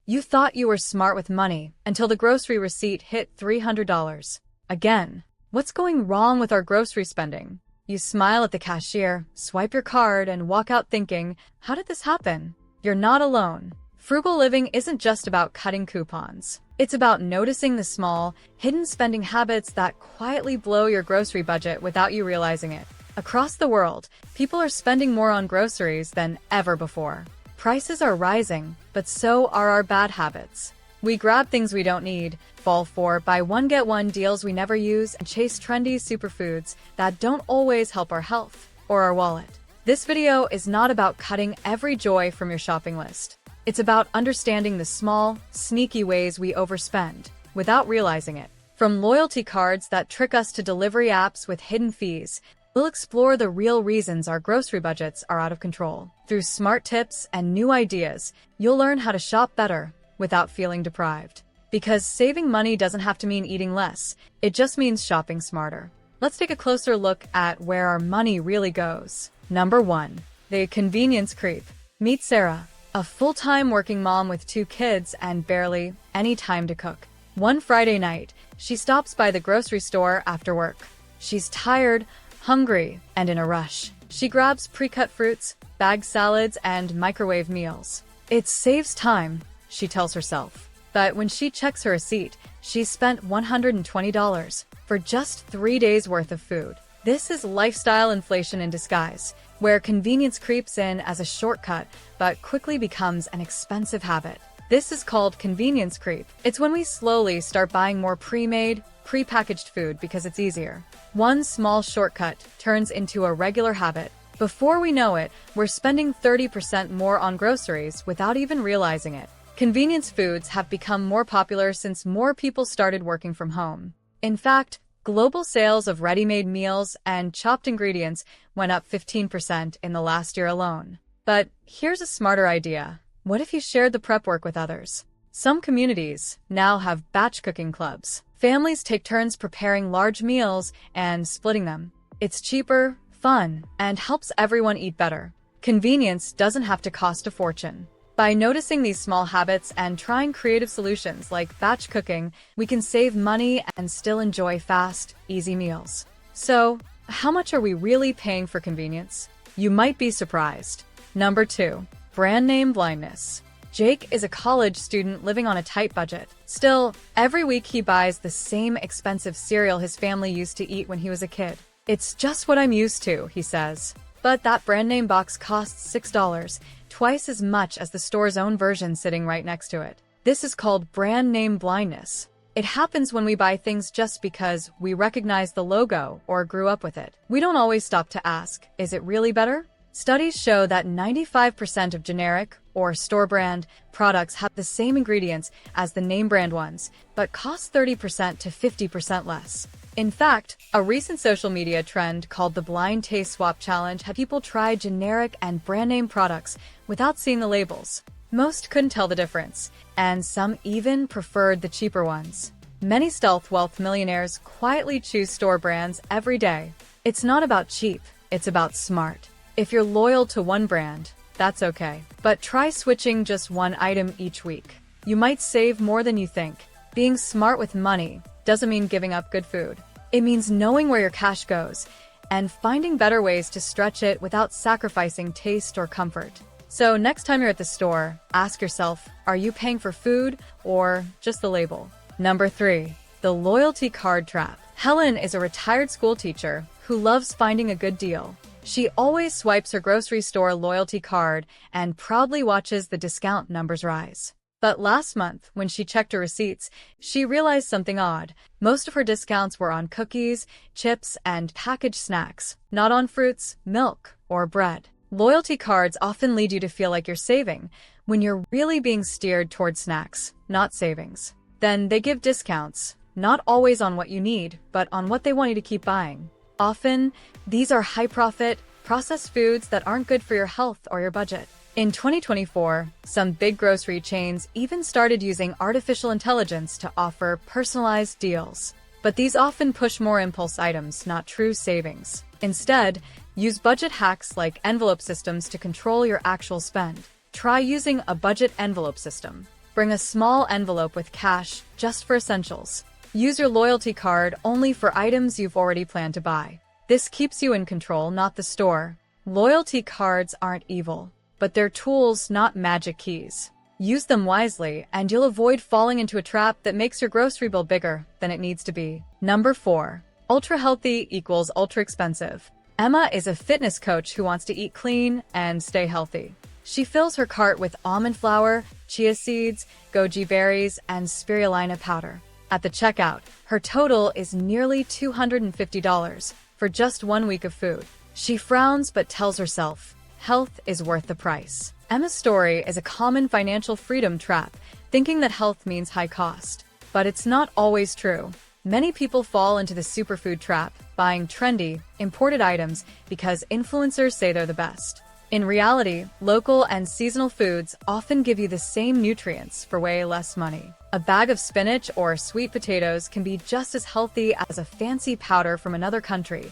You thought you were smart with money until the grocery receipt hit $300. Again, what's going wrong with our grocery spending? You smile at the cashier, swipe your card, and walk out thinking, how did this happen? You're not alone. Frugal living isn't just about cutting coupons. It's about noticing the small, hidden spending habits that quietly blow your grocery budget without you realizing it. Across the world, people are spending more on groceries than ever before. Prices are rising, but so are our bad habits. We grab things we don't need, fall for buy one get one deals we never use, and chase trendy superfoods that don't always help our health or our wallet. This video is not about cutting every joy from your shopping list. It's about understanding the small, sneaky ways we overspend without realizing it. From loyalty cards that trick us to delivery apps with hidden fees, we'll explore the real reasons our grocery budgets are out of control. Through smart tips and new ideas, you'll learn how to shop better without feeling deprived. Because saving money doesn't have to mean eating less, it just means shopping smarter. Let's take a closer look at where our money really goes. Number 1. The convenience creep. Meet Sarah, a full-time working mom with 2 kids and barely any time to cook. One Friday night, she stops by the grocery store after work. She's tired, hungry, and in a rush. She grabs pre-cut fruits, bagged salads, and microwave meals. It saves time, she tells herself. But when she checks her receipt, she's spent $120 for just 3 days worth of food. This is lifestyle inflation in disguise, where convenience creeps in as a shortcut but quickly becomes an expensive habit. This is called convenience creep. It's when we slowly start buying more pre-made, pre-packaged food because it's easier. One small shortcut turns into a regular habit. Before we know it, we're spending 30% more on groceries without even realizing it. Convenience foods have become more popular since more people started working from home. In fact, global sales of ready-made meals and chopped ingredients went up 15% in the last year alone. But here's a smarter idea. What if you shared the prep work with others? Some communities now have batch cooking clubs. Families take turns preparing large meals and splitting them. It's cheaper, fun, and helps everyone eat better. Convenience doesn't have to cost a fortune. By noticing these small habits and trying creative solutions like batch cooking, we can save money and still enjoy fast, easy meals. So, how much are we really paying for convenience? You might be surprised. Number 2. Brand name blindness. Jake is a college student living on a tight budget. Still, every week he buys the same expensive cereal his family used to eat when he was a kid. It's just what I'm used to, he says. But that brand name box costs $6, twice as much as the store's own version sitting right next to it. This is called brand name blindness. It happens when we buy things just because we recognize the logo or grew up with it. We don't always stop to ask, is it really better? Studies show that 95% of generic or store brand products have the same ingredients as the name brand ones, but cost 30% to 50% less. In fact, a recent social media trend called the Blind Taste Swap Challenge had people try generic and brand name products without seeing the labels. Most couldn't tell the difference, and some even preferred the cheaper ones. Many stealth wealth millionaires quietly choose store brands every day. It's not about cheap, it's about smart. If you're loyal to one brand, that's okay. But try switching just one item each week. You might save more than you think. Being smart with money doesn't mean giving up good food. It means knowing where your cash goes and finding better ways to stretch it without sacrificing taste or comfort. So next time you're at the store, ask yourself, are you paying for food or just the label? Number 3. The loyalty card trap. Helen is a retired school teacher who loves finding a good deal. She always swipes her grocery store loyalty card and proudly watches the discount numbers rise. But last month, when she checked her receipts, she realized something odd. Most of her discounts were on cookies, chips, and packaged snacks, not on fruits, milk, or bread. Loyalty cards often lead you to feel like you're saving, when you're really being steered toward snacks, not savings. Then they give discounts, not always on what you need, but on what they want you to keep buying. Often, these are high-profit, processed foods that aren't good for your health or your budget. In 2024, some big grocery chains even started using artificial intelligence to offer personalized deals. But these often push more impulse items, not true savings. Instead, use budget hacks like envelope systems to control your actual spend. Try using a budget envelope system. Bring a small envelope with cash just for essentials. Use your loyalty card only for items you've already planned to buy. This keeps you in control, not the store. Loyalty cards aren't evil, but they're tools, not magic keys. Use them wisely, and you'll avoid falling into a trap that makes your grocery bill bigger than it needs to be. Number 4. Ultra healthy equals ultra expensive. Emma is a fitness coach who wants to eat clean and stay healthy. She fills her cart with almond flour, chia seeds, goji berries, and spirulina powder. At the checkout, her total is nearly $250 for just 1 week of food. She frowns but tells herself, health is worth the price. Emma's story is a common financial freedom trap, thinking that health means high cost. But it's not always true. Many people fall into the superfood trap, buying trendy, imported items because influencers say they're the best. In reality, local and seasonal foods often give you the same nutrients for way less money. A bag of spinach or sweet potatoes can be just as healthy as a fancy powder from another country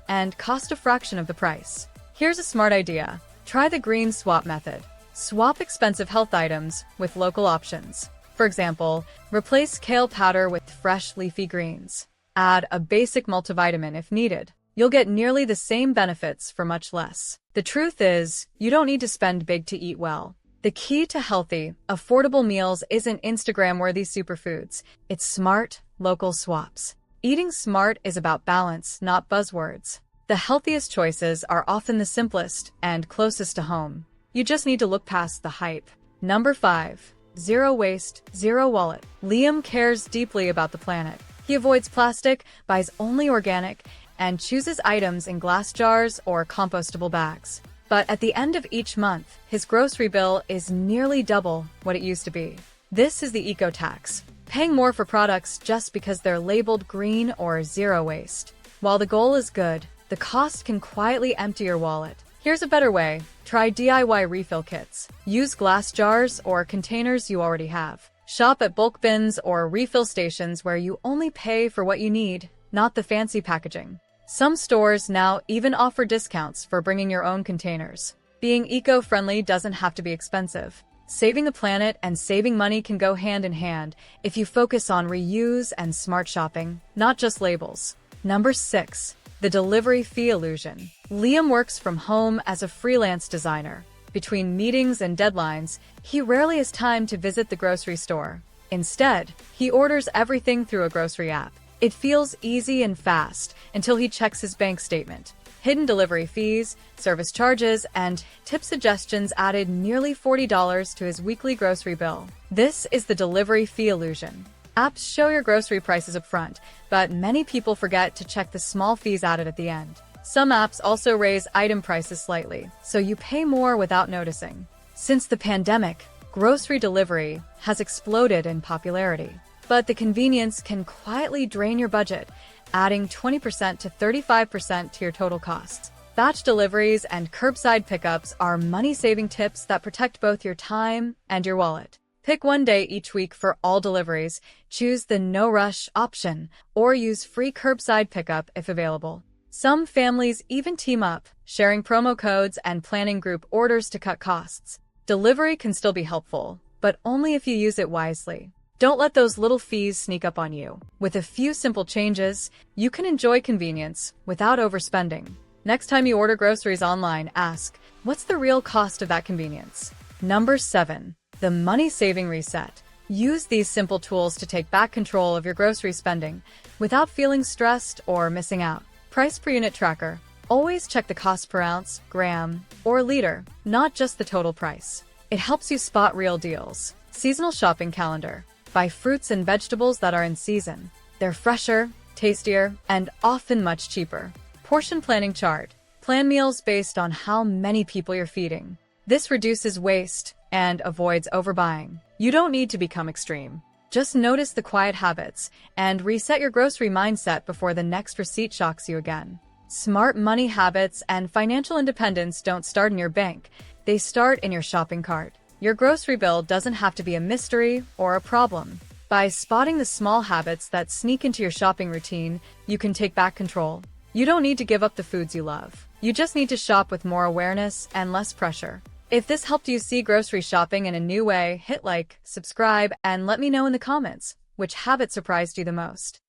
and cost a fraction of the price. Here's a smart idea. Try the green swap method. Swap expensive health items with local options. For example, replace kale powder with fresh leafy greens. Add a basic multivitamin if needed. You'll get nearly the same benefits for much less. The truth is, you don't need to spend big to eat well. The key to healthy, affordable meals isn't Instagram-worthy superfoods. It's smart, local swaps. Eating smart is about balance, not buzzwords. The healthiest choices are often the simplest and closest to home. You just need to look past the hype. Number 5. Zero waste, zero wallet. Liam cares deeply about the planet. He avoids plastic, buys only organic, and chooses items in glass jars or compostable bags. But at the end of each month, his grocery bill is nearly double what it used to be. This is the eco tax, paying more for products just because they're labeled green or zero waste. While the goal is good, the cost can quietly empty your wallet. Here's a better way. Try DIY refill kits. Use glass jars or containers you already have. Shop at bulk bins or refill stations where you only pay for what you need, not the fancy packaging. Some stores now even offer discounts for bringing your own containers. Being eco-friendly doesn't have to be expensive. Saving the planet and saving money can go hand in hand if you focus on reuse and smart shopping, not just labels. Number 6. The delivery fee illusion. Liam works from home as a freelance designer. Between meetings and deadlines, he rarely has time to visit the grocery store. Instead, he orders everything through a grocery app. It feels easy and fast until he checks his bank statement. Hidden delivery fees, service charges, and tip suggestions added nearly $40 to his weekly grocery bill. This is the delivery fee illusion. Apps show your grocery prices up front, but many people forget to check the small fees added at the end. Some apps also raise item prices slightly, so you pay more without noticing. Since the pandemic, grocery delivery has exploded in popularity. But the convenience can quietly drain your budget, adding 20% to 35% to your total costs. Batch deliveries and curbside pickups are money-saving tips that protect both your time and your wallet. Pick one day each week for all deliveries, choose the no-rush option, or use free curbside pickup if available. Some families even team up, sharing promo codes and planning group orders to cut costs. Delivery can still be helpful, but only if you use it wisely. Don't let those little fees sneak up on you. With a few simple changes, you can enjoy convenience without overspending. Next time you order groceries online, ask, what's the real cost of that convenience? Number 7. The money-saving reset. Use these simple tools to take back control of your grocery spending without feeling stressed or missing out. Price per unit tracker. Always check the cost per ounce, gram, or liter, not just the total price. It helps you spot real deals. Seasonal shopping calendar. Buy fruits and vegetables that are in season. They're fresher, tastier, and often much cheaper. Portion planning chart. Plan meals based on how many people you're feeding. This reduces waste and avoids overbuying. You don't need to become extreme. Just notice the quiet habits and reset your grocery mindset before the next receipt shocks you again. Smart money habits and financial independence don't start in your bank. They start in your shopping cart. Your grocery bill doesn't have to be a mystery or a problem. By spotting the small habits that sneak into your shopping routine, you can take back control. You don't need to give up the foods you love. You just need to shop with more awareness and less pressure. If this helped you see grocery shopping in a new way, hit like, subscribe, and let me know in the comments which habit surprised you the most.